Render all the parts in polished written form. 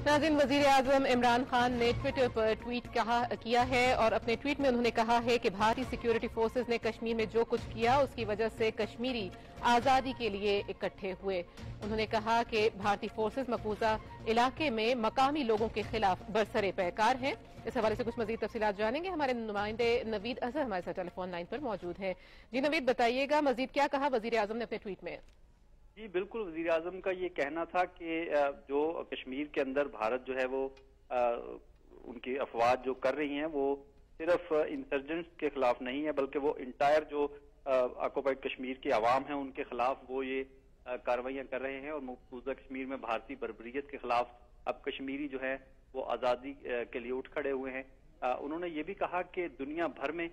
नाज़रीन, वज़ीर आज़म इमरान खान ने ट्विटर पर ट्वीट किया है और अपने ट्वीट में उन्होंने कहा है कि भारतीय सिक्योरिटी फोर्सेज ने कश्मीर में जो कुछ किया उसकी वजह से कश्मीरी आज़ादी के लिए इकट्ठे हुए। उन्होंने कहा कि भारतीय फोर्सेज मकबूजा इलाके में मकामी लोगों के खिलाफ बरसरे पैकार हैं। इस हवाले से कुछ मजीद तफसीलात जानेंगे। हमारे नुमाइंदे नवीद अजहर हमारे साथ टेलीफोन लाइन पर मौजूद हैं। जी नवीद, बताइएगा मजीद क्या कहा वज़ीर आज़म ने अपने ट्वीट में? जी बिल्कुल, वज़ीर आज़म का ये कहना था कि जो कश्मीर के अंदर भारत जो है वो उनकी अफवाह जो कर रही हैं वो सिर्फ इंसर्जेंट्स के खिलाफ नहीं है, बल्कि वो इंटायर जो ऑक्युपाइड कश्मीर की आवाम है उनके खिलाफ वो ये कार्रवाइयां कर रहे हैं। और मकबूजा कश्मीर में भारतीय बर्बरियत के खिलाफ अब कश्मीरी जो है वो आज़ादी के लिए उठ खड़े हुए हैं। उन्होंने ये भी कहा कि दुनिया भर में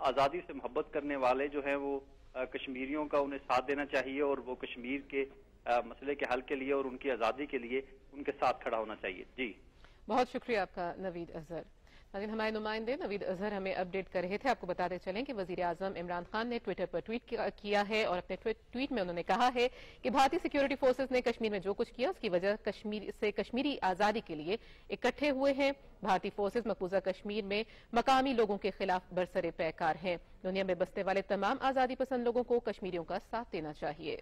आज़ादी से मोहब्बत करने वाले जो है वो कश्मीरियों का उन्हें साथ देना चाहिए और वो कश्मीर के मसले के हल के लिए और उनकी आज़ादी के लिए उनके साथ खड़ा होना चाहिए। जी बहुत शुक्रिया आपका नवीद अजहर। नाज़रीन, हमारे नुमाइंदे नवीद अजहर हमें अपडेट कर रहे थे। आपको बताते चलें कि वज़ीर आज़म इमरान खान ने ट्विटर पर ट्वीट किया है और अपने ट्वीट में उन्होंने कहा है कि भारतीय सिक्योरिटी फोर्सेज ने कश्मीर में जो कुछ किया उसकी वजह कश्मीरी आज़ादी के लिए इकट्ठे हुए हैं। भारतीय फोर्सेज मकबूजा कश्मीर में मकामी लोगों के खिलाफ बरसरे पैकार हैं। दुनिया में बसने वाले तमाम आज़ादी पसंद लोगों को कश्मीरियों का साथ देना चाहिए।